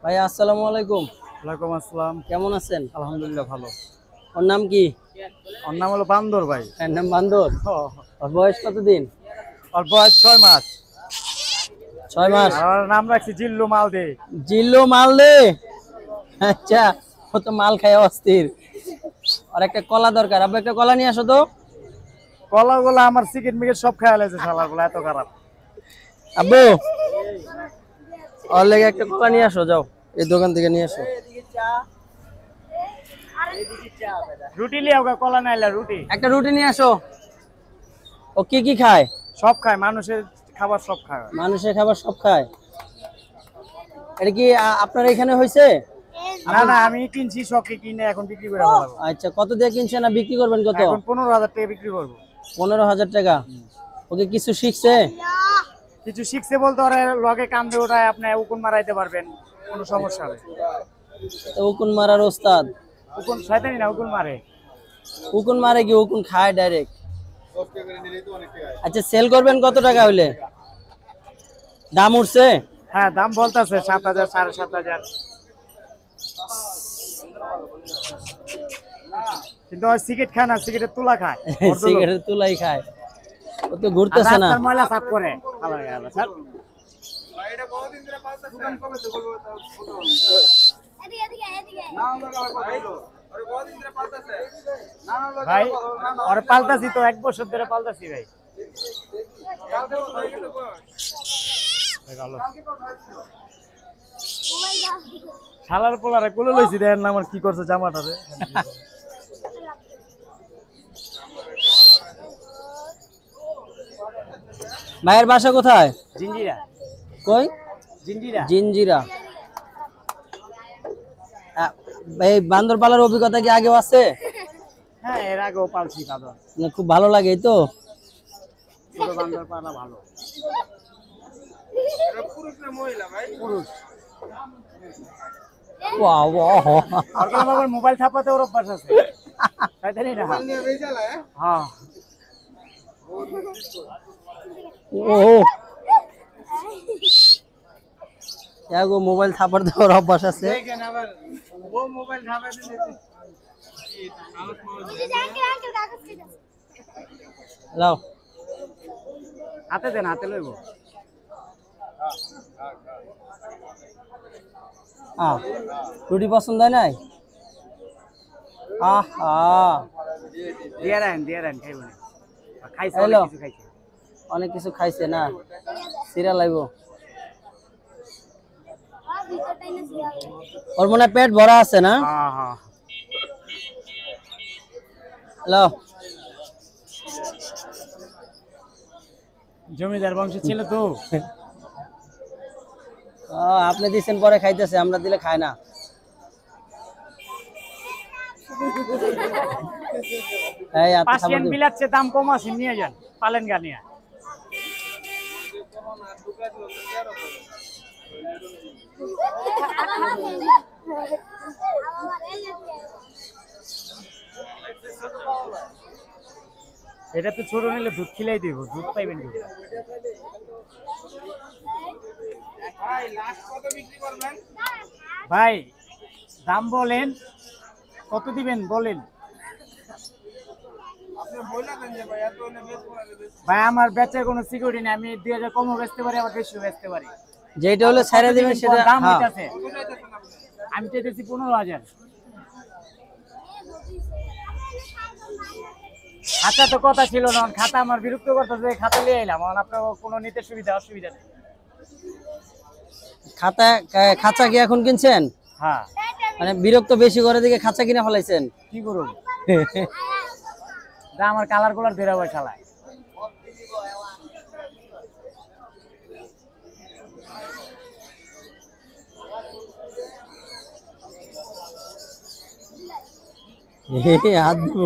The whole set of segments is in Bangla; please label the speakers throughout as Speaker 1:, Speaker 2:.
Speaker 1: ভাই আসসালামু আলাইকুম।
Speaker 2: ওয়ালাইকুম আসসালাম।
Speaker 1: কেমন আছেন?
Speaker 2: আলহামদুলিল্লাহ ভালো।
Speaker 1: ওর নাম কি?
Speaker 2: ওর নাম হলো বান্দর ভাই।
Speaker 1: এর নাম বান্দর। ওর বয়স কতদিন?
Speaker 2: ওর বয়স 6 মাস।
Speaker 1: 6 মাস।
Speaker 2: আর ওর নাম রাখছি জিল্লু মালদে।
Speaker 1: জিল্লু মালদে। আচ্ছা, ও তো মাল খায় অস্থির। আর একটা কলা দরকার, আব্বু একটা কলা নিয়ে আসো তো।
Speaker 2: কলাগুলো আমার চিকেন মিকেট সব খেয়াল আছে, শালাগুলো এত খারাপ।
Speaker 1: আব্বু, ওর লেগে একটা কলা নিয়ে আসো, যাও এই দোকান থেকে নিয়ে আসো।
Speaker 2: রুটি লিয়াও, কলা নাইলা রুটি।
Speaker 1: একটা রুটি নিয়ে আসো। ও কি কি খায়?
Speaker 2: সব খায়, মানুষের খাবার সব খায়।
Speaker 1: মানুষের খাবার সব খায়। এটা কি আপনার এখানে হয়েছে?
Speaker 2: না না, আমি কিনছি শখে, কিনে এখন বিক্রি করে ফেলাবো।
Speaker 1: আচ্ছা, কত দিয়ে কিনছেন না বিক্রি করবেন কত?
Speaker 2: এখন 15,000 টাকা বিক্রি করবো।
Speaker 1: 15,000 টাকা। ওকে কিছু শিখছে?
Speaker 2: কিছু শিখছে বলতে ওরা লগে কান্দে ওঠায় আপনি উকুন মারাইতে পারবেন, কোনো সমস্যা নেই।
Speaker 1: তো উকুন মারার ওস্তাদ।
Speaker 2: উকুন শয়তানি না, উকুন মারে।
Speaker 1: উকুন মারে কি? উকুন খায় ডাইরেক্ট। আচ্ছা, সেল করবেন কত টাকা হইলে? দাম উঠছে?
Speaker 2: হ্যাঁ, দাম বলতেছে 7,000 7,500। কিন্তু ওই সিগারেট খায় না, সিগারেটের তুলা খায়।
Speaker 1: সিগারেট তুলাই খায়। ও তো ঘুরতেছে না।
Speaker 2: রাস্তার ময়লা সাফ করে। ভাই আর পাল্টাছি তো, 1 বছর ধরে পাল্টাছি ভাই। শালার পোলারে কোলে লইছি, দেখেন না আমার কি করছে জামাটারে।
Speaker 1: ভাইয়ের বাসা কোথায়?
Speaker 2: জিঞ্জিরা।
Speaker 1: কই?
Speaker 2: জিঞ্জিরা।
Speaker 1: জিঞ্জিরা। এই বান্দর পালার অভিজ্ঞতা কি আগেও আছে?
Speaker 2: হ্যাঁ, এর আগেও পালছি বাঁদর।
Speaker 1: খুব ভালো লাগে এই তো।
Speaker 2: ছোট বান্দর পালা ভালো। পুরুষ না মহিলা ভাই? পুরুষ।
Speaker 1: Wow wow.
Speaker 2: আর কেন বাবার মোবাইল ছাপাতে ওর অভ্যাস আছে। শয়তানি না। হ্যাঁ।
Speaker 1: ও ইয়াগো মোবাইল থাপার দেওয়ার অভ্যাস আছে।
Speaker 2: দেখেন আবার ও মোবাইল ছাপাতে দিতে।
Speaker 1: লাও
Speaker 2: হাতে দেন, হাতে লইব।
Speaker 1: রুটি পছন্দ হয় নাই? আহা,
Speaker 2: দিয়ে দেন খাইব না। খাইছে,
Speaker 1: হ্যালো,
Speaker 2: অনেক কিছু খাইছে।
Speaker 1: অনেক কিছু খাইছে না, সিরা লাইব। ওর মনে হয় পেট ভরা আছে না?
Speaker 2: হ্যাঁ হ্যাঁ।
Speaker 1: হ্যালো,
Speaker 2: জমিদার বংশ ছিল তো।
Speaker 1: আপনি দিচ্ছেন পরে খাইতেছে, আমরা দিলে খায় না। এই
Speaker 2: পার্সিয়ান বিলাচ্ছে, দাম কম আছে, নিয়ে যান, পালেন গানিয়া। এটা তো ছোট নিলে দুধ খিলাই দিব, দুধ পাইবেন কি? ভাই দাম বলেন, কত দিবেন বলেন। ভাই আমার বেচার কোনো সিকিউরিটি নেই, আমি 2,000 কমও বেচতে পারি, আবার বেশিও বেচতে পারি।
Speaker 1: যেটা হলে ছেড়ে দিবেন সেটা।
Speaker 2: দাম হইতাছে, আমি চাইতেছি 15,000। খাতা তো কথা ছিল না, খাতা আমার বিরক্ত করতেছে, খাতা নিয়ে এলাম। আপনার কোনো নিতে সুবিধা অসুবিধা নেই।
Speaker 1: খাতা খাঁচা কি এখন কিনছেন?
Speaker 2: হ্যাঁ।
Speaker 1: মানে বিরক্ত বেশি করে দিকে খাঁচা কিনে ফেলাইছেন?
Speaker 2: কি করুন, আমার কালার গুলার ধরে বই শালায়।
Speaker 1: হাত দিব,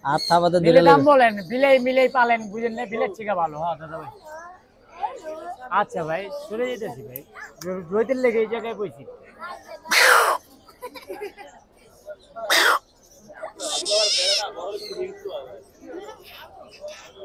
Speaker 1: হাত থাপাতে দিলে
Speaker 2: দাম বলেন, বিলাই মিলাই পালেন, বুঝেন না? বিলের থেকে ভালো। হ্যাঁ দাদা ভাই। আচ্ছা ভাই, চলে যেতেছি ভাই, রোদের লেগে এই জায়গায় বইছি।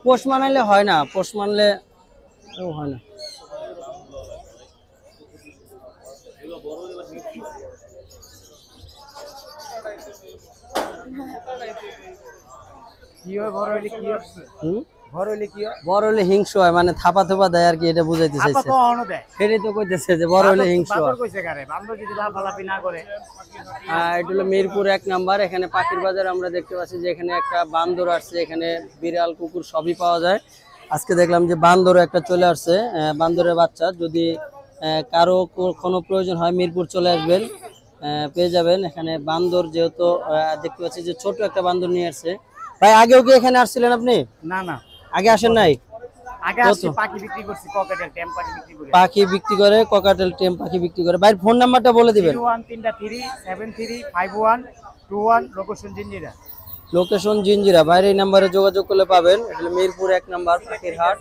Speaker 1: পোষ মানাইলে হয় না, পোষ মানলে হয় না।
Speaker 2: কি হয় বড় হইলে কি হয়?
Speaker 1: হুম,
Speaker 2: বড় হইলে কি হয়?
Speaker 1: বড় হলে হিংস্র হয়, মানে থাপা থাপা দেয় আর কি, এটা বুঝাইতে
Speaker 2: আপা
Speaker 1: চাইছে।
Speaker 2: তো অনো দেয়।
Speaker 1: সেটাই তো কইতেছে যে বড় হলে হিংস্র
Speaker 2: বাদর
Speaker 1: হয়।
Speaker 2: কইছে কারে বান্দর যদি লাফালাফি না করে।
Speaker 1: এটা হলো মিরপুর 1 নাম্বার। এখানে পাখির বাজার আমরা দেখতে পাচ্ছি যে এখানে একটা বান্দর আসছে, এখানে বিড়াল কুকুর সবই পাওয়া যায়। আজকে দেখলাম যে বান্দরও একটা চলে আসছে, বান্দরের বাচ্চা। যদি কারো কোনো প্রয়োজন হয় মিরপুর চলে আসবেন, পেয়ে যাবেন। এখানে বান্দর যেহেতু দেখতে পাচ্ছি যে ছোট একটা বান্দর নিয়ে আসছে। ভাই আগেও কি এখানে আসছিলেন আপনি?
Speaker 2: না না,
Speaker 1: আগে আসেন নাই?
Speaker 2: আগে
Speaker 1: কত?
Speaker 2: আসছি পাখি বিক্রি করছি, ককেটেল টেম পাখি বিক্রি করি।
Speaker 1: পাখি বিক্রি করে, ককাটেল টেম পাখি বিক্রি করে। ভাই ফোন নাম্বারটা বলে দিবেন।
Speaker 2: 0133735121 লোকেশন জিঞ্জিরা।
Speaker 1: লোকেশন জিঞ্জিরা। বাইরে এই নাম্বারে যোগাযোগ করলে পাবেন। এটা হলো মিরপুর 1 নাম্বার পাখির হাট।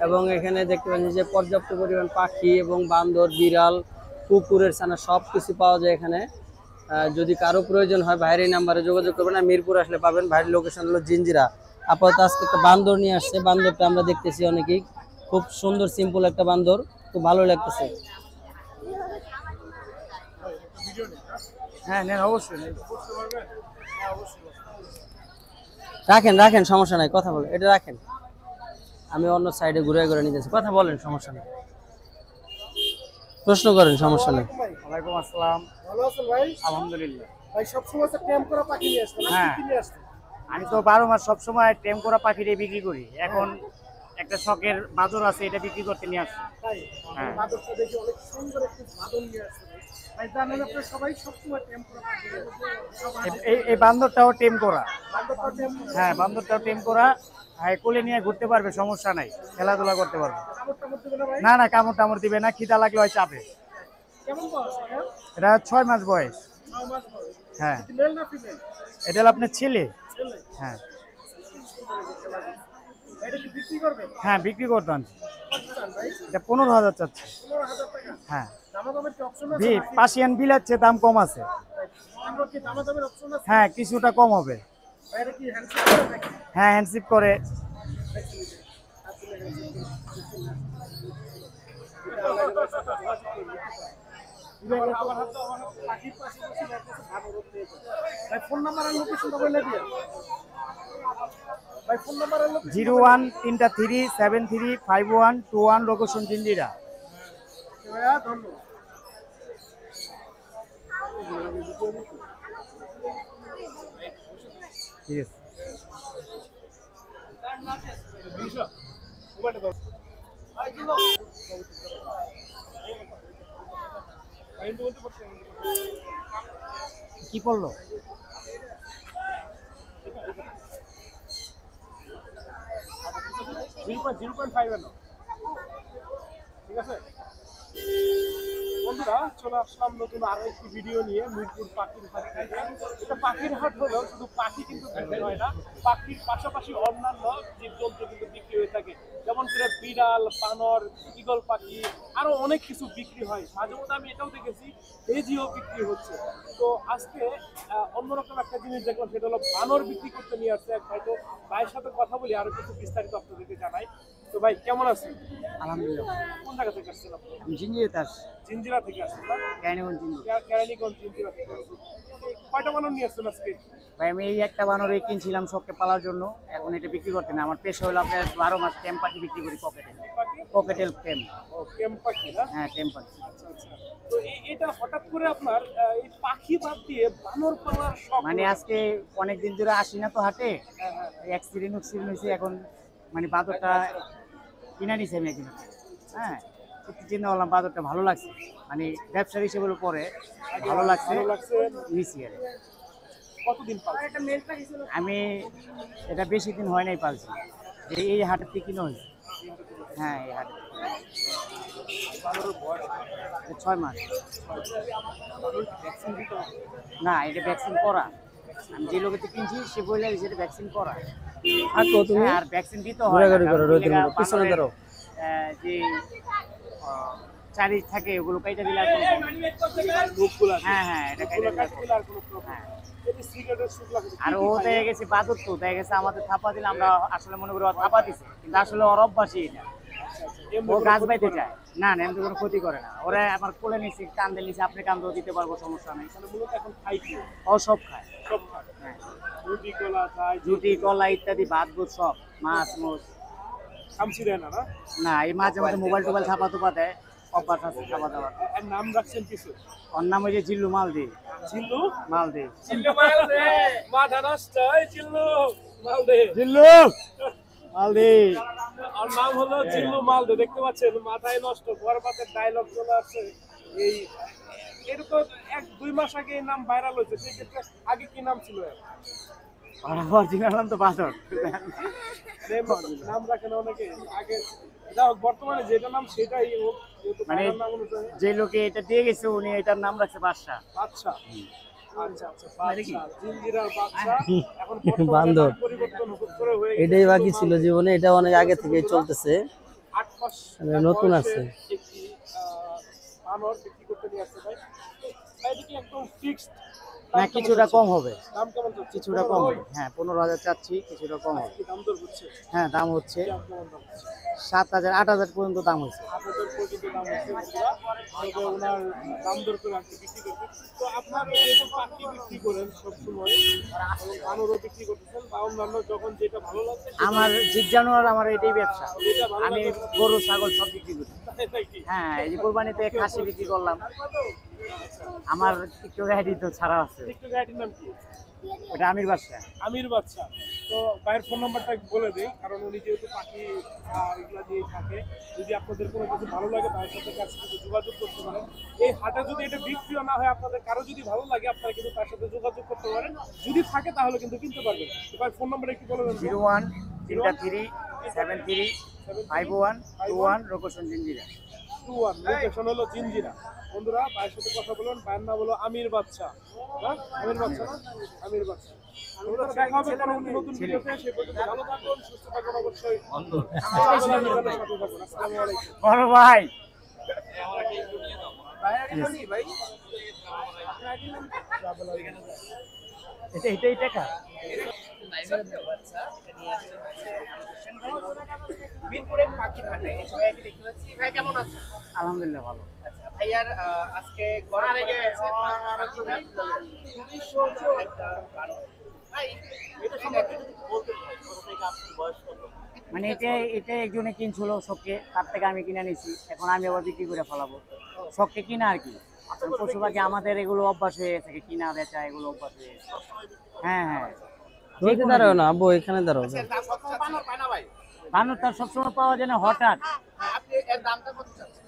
Speaker 1: এবং এখানে দেখতে পাচ্ছি যে পর্যাপ্ত পরিমাণ পাখি এবং বান্দর, বিড়াল, কুকুরের ছানা সব কিছু পাওয়া যায় এখানে। যদি কারো প্রয়োজন হয় বাইরে এই নাম্বারে যোগাযোগ করবেন, আর মিরপুর আসলে পাবেন। বাইরের লোকেশন হলো জিঞ্জিরা। আপাতত আজকে একটা বান্দর নিয়ে আসছে, বান্দরটা আমরা দেখতেছি অনেকেই, খুব সুন্দর সিম্পল একটা বান্দর, খুব ভালো লাগতেছে।
Speaker 2: হ্যাঁ নেন, অবশ্যই নেন।
Speaker 1: রাখেন রাখেন, সমস্যা নাই, কথা বলেন, এটা রাখেন। আমি অন্য সাইডে ঘুরে ঘুরে নিতেছি, কথা বলেন, সমস্যা নেই, প্রশ্ন করেন, সমস্যা নেই।
Speaker 2: ওয়ালাইকুম আসসালাম।
Speaker 3: ভালো আছেন ভাই?
Speaker 2: আলহামদুলিল্লাহ।
Speaker 3: ভাই সবসময় তো টেম করা পাখি নিয়ে আসতেন,
Speaker 2: হ্যাঁ।
Speaker 3: কি নিয়ে আসতেন?
Speaker 2: আমি তো 12 মাস সবসময় টেম করা পাখিরে বিক্রি করি। এখন একটা শখের বাদর আছে, এটা বিক্রি করতে নিয়ে আসছি।
Speaker 3: তাই
Speaker 2: হ্যাঁ।
Speaker 3: বাদরটা দেখি অনেক সুন্দর একটি বাদর নিয়ে আসছেন। ভাই জানেন আপনারা সবাই সবসময় টেম করা পাখি নিয়ে আসেন।
Speaker 2: এই বান্দরটাও টেম করা।
Speaker 3: বাদরটা টেম করা,
Speaker 2: হ্যাঁ, বান্দরটাও টেম করা। হ্যাঁ, কোলে নিয়ে ঘুরতে পারবে, সমস্যা নাই, খেলাধুলা করতে পারবে।
Speaker 3: কামড়টা মধ্যে দেবে না ভাই?
Speaker 2: না না, কামড় টামড় দিবে না, খিদা লাগলে হয় চাপে।
Speaker 3: কেমন বয়স এটা?
Speaker 2: এটা 6 মাস বয়স।
Speaker 3: 6 মাস বয়স।
Speaker 2: হ্যাঁ,
Speaker 3: মেল না ফিমেল?
Speaker 2: এটা হলো আপনার ছেলে।
Speaker 3: ছেলে।
Speaker 2: হ্যাঁ
Speaker 3: এটা কি বিক্রি করবেন?
Speaker 2: হ্যাঁ, বিক্রি করতাম।
Speaker 3: কত চান ভাই?
Speaker 2: এটা 15,000 চাচ্ছে।
Speaker 3: 15,000 টাকা।
Speaker 2: হ্যাঁ,
Speaker 3: দামাদামের কি অপশন আছে?
Speaker 2: পার্সিয়ান বিলাচ্ছে, দাম কম আছে।
Speaker 3: আমরা কি দামাদামের অপশন আছে?
Speaker 2: হ্যাঁ, কিছুটা কম হবে।
Speaker 3: ভাই এটা কি হ্যান্ডশেক করে নাকি?
Speaker 2: হ্যাঁ, হ্যান্ডশিপ করে।
Speaker 3: ভাই ফোন নাম্বার আর লোকেশনটা বলে দিয়ে। ভাই ফোন নাম্বার আর লোকেশন
Speaker 2: 0133735121 লোকেশন জিঞ্জিরা।
Speaker 3: ভাইয়া ধন্যবাদ।
Speaker 2: ঠিক আছে। কি করলো?
Speaker 3: ঠিক আছে বন্ধুরা, চলে আসলাম নতুন আরো একটি ভিডিও নিয়ে মিরপুর পাখির হাট থেকে। এটা পাখির হাট হলেও শুধু পাখি কিন্তু বিক্রি হয় না, পাখির পাশাপাশি অন্যান্য জীবজন্তু কিন্তু বিক্রি হয়ে থাকে। যেমন করে বিড়াল, বানর, ঈগল পাখি, আরো অনেক কিছু বিক্রি হয়। মাঝে মধ্যে আমি এটাও দেখেছি ভেজিও বিক্রি হচ্ছে। তো আজকে অন্যরকম একটা জিনিস দেখলাম, সেটা হলো বানর বিক্রি করতে নিয়ে আসছে এক ভাই। তো ভাইয়ের সাথে কথা বলি, আরো কিছু বিস্তারিত আপনাদেরকে জানাই। তো ভাই কেমন আছেন?
Speaker 2: আলহামদুলিল্লাহ।
Speaker 3: কোন জায়গা থেকে আসছেন আপনি?
Speaker 2: আমি জিঞ্জিরাতে আসছি।
Speaker 3: জিঞ্জিরা থেকে আসছেন না?
Speaker 2: ক্যানিগঞ্জ জিঞ্জিরা।
Speaker 3: কেরানীগঞ্জ জিঞ্জিরা থেকে আসছেন। কয়টা বানর নিয়ে আসছেন আজকে?
Speaker 2: ভাই আমি এই একটা বানরে কিনছিলাম শখকে পালার জন্য, এখন এটা বিক্রি করতে না। আমার পেশা হলো আপনার 12 মাস টেম পাখি বিক্রি করি, পকেটেল।
Speaker 3: পাখি?
Speaker 2: পকেটেল টেম।
Speaker 3: ও কেম পাখি না?
Speaker 2: হ্যাঁ, টেম পাখি।
Speaker 3: আচ্ছা আচ্ছা। তো এটা হঠাৎ করে আপনার এই পাখি বাদ দিয়ে বানর পালার শখ
Speaker 2: মানে
Speaker 3: হলো?
Speaker 2: আজকে অনেক দিন ধরে আসি না তো হাটে,
Speaker 3: হ্যাঁ, হ্যাঁ।
Speaker 2: অ্যাক্সিডেন্ট হয়েছে। এখন মানে বাদরটা কিনা নিছি আমি একদিন। হ্যাঁ, একটু চিন্তা করলাম বাদরটা ভালো লাগছে, মানে ব্যবসার হিসেবে পরে ভালো লাগছে,
Speaker 3: ভালো লাগছে।
Speaker 2: নিছি আর।
Speaker 3: কতদিন পালছেন?
Speaker 2: আমি এটা বেশি দিন হয় নাই পালছি, এই হাটের থেকে কিনা হয়েছে। হ্যাঁ, এই হাটের থেকে।
Speaker 3: বানরের বয়স?
Speaker 2: 6 মাস।
Speaker 3: বানর কি ভ্যাকসিন দিতে হবে?
Speaker 2: না, এটা ভ্যাকসিন করা। আমি যে লোকেতে কিনছি সে বললে সেটা ভ্যাকসিন করা।
Speaker 1: থাকো তুমি,
Speaker 2: হ্যাঁ, আর ভ্যাকসিন দিতে হয়
Speaker 1: ঘোরাঘুরি
Speaker 2: না,
Speaker 1: করো,
Speaker 2: কারণ
Speaker 1: রোদের
Speaker 2: এলাকা
Speaker 1: মধ্যে, পিছনে
Speaker 2: বানরের,
Speaker 1: দাঁড়াও।
Speaker 2: যে চারি থাকে ওগুলো কাইটা দিলে আর কোনো
Speaker 3: রোগগুলো আছে।
Speaker 2: হ্যাঁ হ্যাঁ, এটা কাইটা
Speaker 3: রোগগুলো
Speaker 2: দিলে আর
Speaker 3: কাটতে দিলে আর কোনো problem
Speaker 2: হ্যাঁ।
Speaker 3: নেই। এই যে সিগারেটের শুকলা খেতে
Speaker 2: আর
Speaker 3: কি
Speaker 2: ও
Speaker 3: কি খায়?
Speaker 2: দেখা গেছে বাদর, তো দেখা গেছে আমাদের থাপা দিলে আমরা আসলে মনে করি ও থাপা দিছে, কিন্তু আসলে ওর অভ্যাসই এটা।
Speaker 3: এমনি
Speaker 2: ও
Speaker 3: কোনো
Speaker 2: গাছ
Speaker 3: ক্ষতি
Speaker 2: বাইতে
Speaker 3: করে না।
Speaker 2: চায় না, না এমনি কোনো ক্ষতি করে না। ওরা আমার কোলে নিচে কান্দে নিচে, আপনি কান্দেও দিতে পারবো, সমস্যা নেই।
Speaker 3: মানে মূলত এখন খাই কি
Speaker 2: ও সব খায়।
Speaker 3: সব খায়,
Speaker 2: হ্যাঁ,
Speaker 3: রুটি কলা খায়,
Speaker 2: রুটি কলা ইত্যাদি, ভাত ভুত সব, মাছ মোচ।
Speaker 3: খামচি দেয় না না?
Speaker 2: না, এই মাঝে মাঝে মোবাইল টোবাইল ছাপা তোপা দেয়, অভ্যাস আছে খাওয়া দাওয়া।
Speaker 3: এর নাম রাখছেন কিছু?
Speaker 2: ওর নাম ওই যে জিল্লু মালদি।
Speaker 3: জিল্লু?
Speaker 2: মালদি
Speaker 3: জিল্লু মালদে, মাথা নষ্ট, এই জিল্লু মালদে।
Speaker 2: জিল্লু মালদি।
Speaker 3: আর নাম হলো জিল্লু মালদে, দেখতে পাচ্ছেন মাথায় নষ্ট বরবাদের ডায়লগ চলে আসছে। এই এরকম 1-2 মাস আগে এই নাম ভাইরাল হয়েছে, সেই ক্ষেত্রে আগে কি নাম ছিল এর?
Speaker 2: অরিজিনাল নাম তো বাদর।
Speaker 3: নাম রাখেন অনেকে আগে, যাই হোক বর্তমানে যেটা নাম সেটাই হোক, যেহেতু
Speaker 2: মানে
Speaker 3: ভাইরাল নাম অনুযায়ী।
Speaker 2: যে লোকে এটা দিয়ে গেছে উনি এটার নাম রাখছে বাদশা।
Speaker 3: আচ্ছা আচ্ছা আচ্ছা, বাদশা, জিঞ্জিরার বাদশা। এখন
Speaker 1: বান্দর।
Speaker 3: বর্তমানে পরিবর্তন করে হয়ে গেছে
Speaker 1: এটাই বাকি
Speaker 3: জিল্লু
Speaker 1: ছিল
Speaker 3: মালদে।
Speaker 1: জীবনে, এটা অনেক আগে থেকেই চলতেছে।
Speaker 3: 8 মাস
Speaker 1: মানে নতুন
Speaker 3: বয়সের
Speaker 1: আছে।
Speaker 3: একটি বানর বিক্রি করতে নিয়ে আসছে ভাই। ভাই এটা কি একদম ফিক্সড?
Speaker 2: না, কিছুটা কম হবে,
Speaker 3: দাম কেমন চলছে?
Speaker 2: কিছুটা কম হবে। হ্যাঁ, 15,000 চাচ্ছি, কিছুটা কম হবে।
Speaker 3: কি দাম দর হচ্ছে?
Speaker 2: হ্যাঁ, দাম হচ্ছে
Speaker 3: কেমন দাম হচ্ছে?
Speaker 2: 7,000 8,000 পর্যন্ত দাম হয়েছে।
Speaker 3: 8,000 পর্যন্ত দাম হচ্ছে বন্ধুরা। তবে ওনার দাম দর করে আপনি বিক্রি করবেন। তো আপনার যেহেতু পাখি বিক্রি করেন সবসময় এবং বানরও বিক্রি করতেছেন বা অন্যান্য যখন যেটা ভালো লাগছে
Speaker 2: আমার জিত জানোয়ার, আমার এটাই ব্যবসা।
Speaker 3: যেটা ভালো
Speaker 2: আমি
Speaker 3: লাগে
Speaker 2: গরু ছাগল সব বিক্রি করি।
Speaker 3: সেটাই কি?
Speaker 2: হ্যাঁ, এই যে কোরবানিতে খাসি বিক্রি করলাম। আমার টিকটক আইডি তো ছাড়া আছে,
Speaker 3: টিকটক আইডির নাম কি?
Speaker 2: ওটা আমির বাদশা।
Speaker 3: আমির বাচ্চা। তো ভাইয়ের ফোন নাম্বারটা বলে দিই, কারণ উনি যেহেতু পাখি এগুলা দিয়ে থাকে, যদি আপনাদের কোনো কিছু ভালো লাগে ভাইয়ের সাথে কাছে কিন্তু যোগাযোগ করতে পারেন। এই হাটে যদি এটা বিক্রিও না হয়, আপনাদের কারো যদি ভালো লাগে আপনারা কিন্তু তার সাথে যোগাযোগ করতে পারেন, যদি থাকে তাহলে কিন্তু কিনতে পারবেন। তো ভাই ফোন নাম্বার একটু বলে দেন।
Speaker 2: 01 3 73 51 21 লোকেশন জিঞ্জিরা।
Speaker 3: 21 লোকেশন হলো জিঞ্জিরা। বন্ধুরা ভাইয়ের সাথে কথা বলুন, ভাইয়ের নাম হলো আমির বাচ্চা। হ্যাঁ, আমির বাচ্চা না? আমির বাচ্চা। বন্ধুরা, দেখা হবে কোনো নতুন ভিডিওতে। সেই পর্যন্ত ভালো থাকুন, সুস্থ থাকুন অবশ্যই। সাথে থাকুন। আসসালামু আলাইকুম।
Speaker 2: বড় ভাই, এটাই টাকা।
Speaker 4: মিরপুরের পাখির হাটে এই সময় আমি দেখতে পাচ্ছি। ভাই কেমন আছেন?
Speaker 2: আলহামদুলিল্লাহ ভালো।
Speaker 4: আচ্ছা ভাইয়ার আজকে গড়া লেগে গেছে খুবই সুন্দর একটা বানর। ভাই এটা সম্পর্কে যদি বলতে পারেন, ছোট থেকে আপনার বয়স কত?
Speaker 2: মানে এটা একজনে কিনছিল শখকে, তার থেকে আমি কিনে নিছি, এখন আমি আবার বিক্রি করে ফেলাবো। শখকে কিনা আর কি। পশু পাখি আমাদের এগুলো অভ্যাস হয়ে গেছে, কিনা বেচা এগুলো অভ্যাস হয়ে গেছে। হ্যাঁ হ্যাঁ,
Speaker 1: ধরতে দাঁড়াও না আব্বু, এখানে দাঁড়াও।
Speaker 4: দাম কত বানর পায় না ভাই?
Speaker 2: বানর তার সবসময় পাওয়া যায় না, হঠাৎ।
Speaker 4: আপনি এর দামটা কত চাচ্ছেন?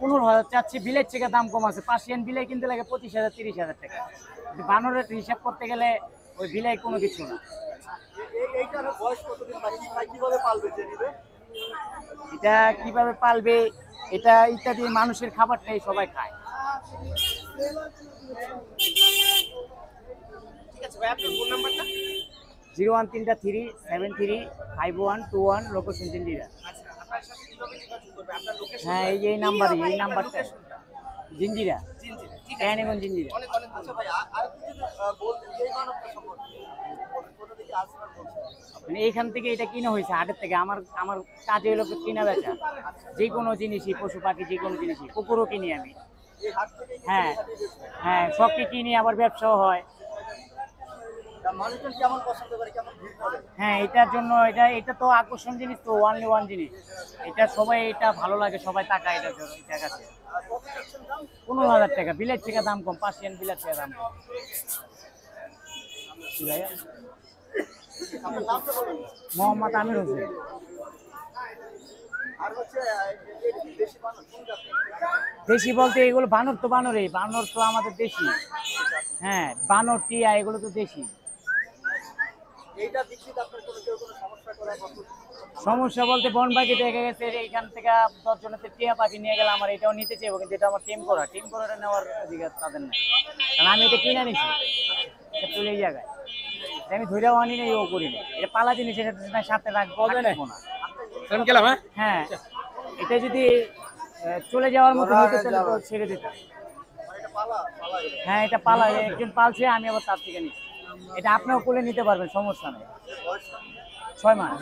Speaker 2: 15,000 চাচ্ছি, বিলের থেকে দাম কম আছে। পার্সিয়ান বিলে কিনতে লাগে 25,000 30,000 টাকা। কিন্তু বানরের হিসাব করতে গেলে ওই বিলাই কোনো কিছু না।
Speaker 4: এইটার বয়স কতদিন বাকি? ভাই কিভাবে পালবে যে নিবে?
Speaker 2: এটা কিভাবে পালবে, এটা ইত্যাদি মানুষের খাবারটাই সবাই খায়।
Speaker 4: ঠিক আছে ভাই, আপনার ফোন নাম্বারটা?
Speaker 2: 01 73 51 21 লোকেশন জিঞ্জিরা।
Speaker 4: আচ্ছা, আপনার সাথে কিভাবে যোগাযোগ করবে? আপনার লোকেশন?
Speaker 2: হ্যাঁ, এই নাম্বারই, এই নাম্বারটা জিঞ্জিরা,
Speaker 4: জিঞ্জিরা। ঠিক আছে,
Speaker 2: ক্যানিগঞ্জ জিঞ্জিরা।
Speaker 4: অনেক অনেক ধন্যবাদ। ভাই আরেকটু যদি বলতেন এই মানবটা সম্পর্কে, কোথা থেকে আসবেন বলছেন?
Speaker 2: মানে এইখান থেকে এটা কিনা হয়েছে হাটের থেকে। আমার আমার কাজে হলো কিনা বেচা, যে কোনো জিনিসই, পশু পাখি যে কোনো জিনিসই। কুকুরও কিনি আমি।
Speaker 4: এই হাট থেকে
Speaker 2: হ্যাঁ হ্যাঁ, সবকে কিনি, আবার ব্যবসাও হয়।
Speaker 4: মানুষজন কেমন পছন্দ করে, কেমন ভিড় করে?
Speaker 2: হ্যাঁ, এটার জন্য এটা তো আকর্ষণ জিনিস, তো ওয়ানলি ওয়ান জিনিস। এটা সবাই, এটা ভালো লাগে, সবাই টাকা এটার জন্য। এটা কাছে 15,000 টাকা, বিলের থেকে দাম কম, পার্সিয়ান বিলের থেকে দাম কম। কি ভাইয়া?
Speaker 4: আপনার নামটা বলুন।
Speaker 2: মোহাম্মদ আমির হোসেন।
Speaker 4: আর হচ্ছে এই দেশি মানুষ কোন জাতের?
Speaker 2: দেশি বলতে এগুলো বানর তো বানরই, বানর তো আমাদের দেশি। হ্যাঁ, বানর টিয়া এগুলো তো দেশি।
Speaker 4: এইটা বিক্রিতে আপনার কোনো কেউ কোনো সমস্যা করে?
Speaker 2: সমস্যা বলতে বন পাখি দেখা গেছে এইখান থেকে 10 জনের টিয়া পাখি নিয়ে গেলে আমার এটাও নিতে চাইবো, কিন্তু এটা আমার টিম করাটা নেওয়ার অধিকার তাদের নেই, কারণ আমি এটা কিনে নিছি। এটা চলে এই জায়গায় আমি ধৈর্য আনি না, ও করি না। এটা পালা জিনিস, এটা সাথে রাখবো না। হ্যাঁ, এটা যদি চলে যাওয়ার মতো হতো তাহলে তো ছেড়ে দিতাম। হ্যাঁ, এটা পালা, একজন পালছে, আমি আবার তার থেকে নিচ্ছি। এটা আপনিও কোলে নিতে পারবেন, সমস্যা নেই। 6 মাস।